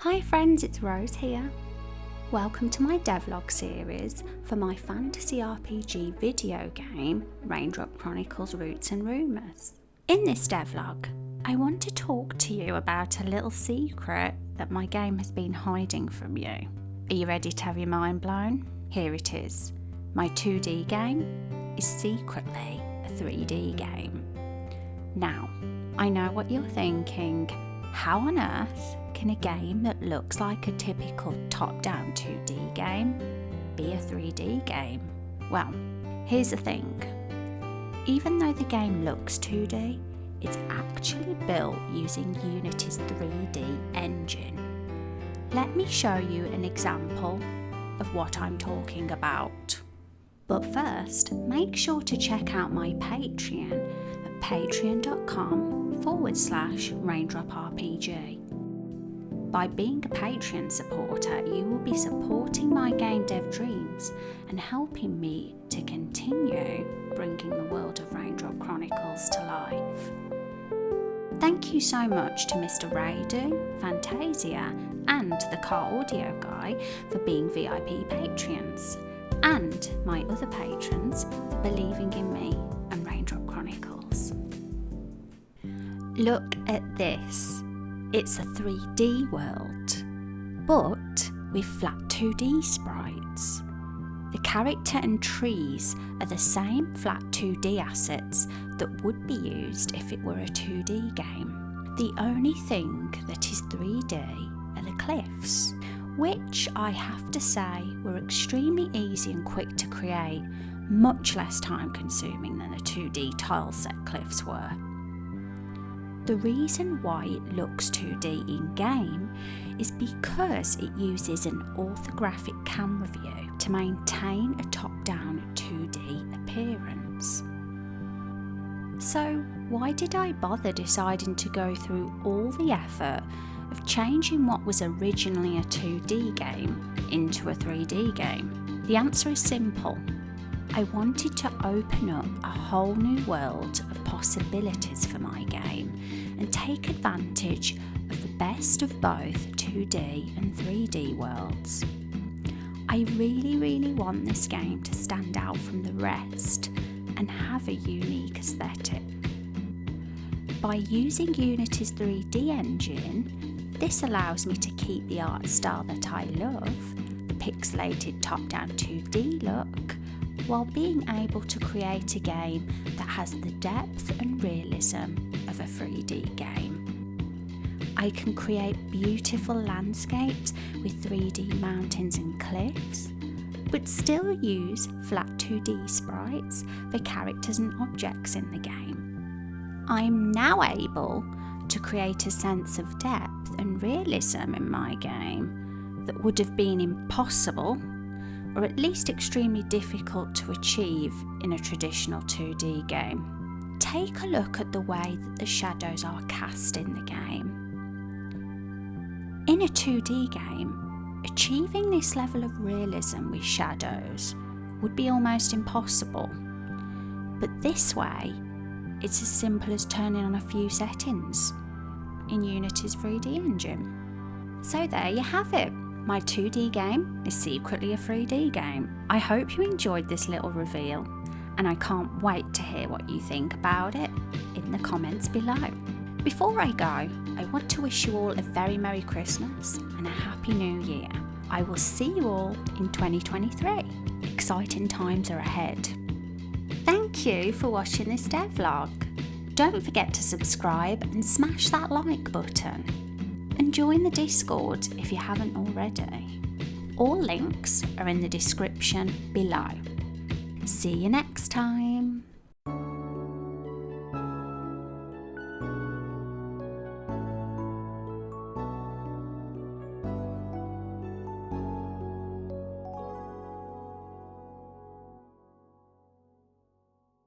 Hi friends, it's Rose here. Welcome to my devlog series for my fantasy RPG video game, Raindrop Chronicles Roots and Rumours. In this devlog, I want to talk to you about a little secret that my game has been hiding from you. Are you ready to have your mind blown? Here it is. My 2D game is secretly a 3D game. Now, I know what you're thinking. How on earth can a game that looks like a typical top-down 2D game be a 3D game? Well, here's the thing. Even though the game looks 2D, it's actually built using Unity's 3D engine. Let me show you an example of what I'm talking about. But first, make sure to check out my Patreon at patreon.com/RaindropRPG. By being a Patreon supporter, you will be supporting my game dev dreams and helping me to continue bringing the world of Raindrop Chronicles to life. Thank you so much to Mr. Radu, Fantasia and the Car Audio Guy for being VIP patrons, and my other patrons for believing in me and Raindrop Chronicles. Look at this. It's a 3D world, but with flat 2D sprites. The character and trees are the same flat 2D assets that would be used if it were a 2D game. The only thing that is 3D are the cliffs, which I have to say were extremely easy and quick to create, much less time consuming than the 2D tile set cliffs were. The reason why it looks 2D in-game is because it uses an orthographic camera view to maintain a top-down 2D appearance. So why did I bother deciding to go through all the effort of changing what was originally a 2D game into a 3D game? The answer is simple. I wanted to open up a whole new world of possibilities for my game and take advantage of the best of both 2D and 3D worlds. I really want this game to stand out from the rest and have a unique aesthetic. By using Unity's 3D engine, this allows me to keep the art style that I love, the pixelated top-down 2D look, while being able to create a game that has the depth and realism of a 3D game. I can create beautiful landscapes with 3D mountains and cliffs, but still use flat 2D sprites for characters and objects in the game. I'm now able to create a sense of depth and realism in my game that would have been impossible, or at least extremely difficult to achieve in a traditional 2D game. Take a look at the way that the shadows are cast in the game. In a 2D game, achieving this level of realism with shadows would be almost impossible. But this way, it's as simple as turning on a few settings in Unity's 3D engine. So there you have it. My 2D game is secretly a 3D game. I hope you enjoyed this little reveal, and I can't wait to hear what you think about it in the comments below. Before I go, I want to wish you all a very Merry Christmas and a Happy New Year. I will see you all in 2023. Exciting times are ahead. Thank you for watching this devlog. Don't forget to subscribe and smash that like button. And join the Discord if you haven't already. All links are in the description below. See you next time.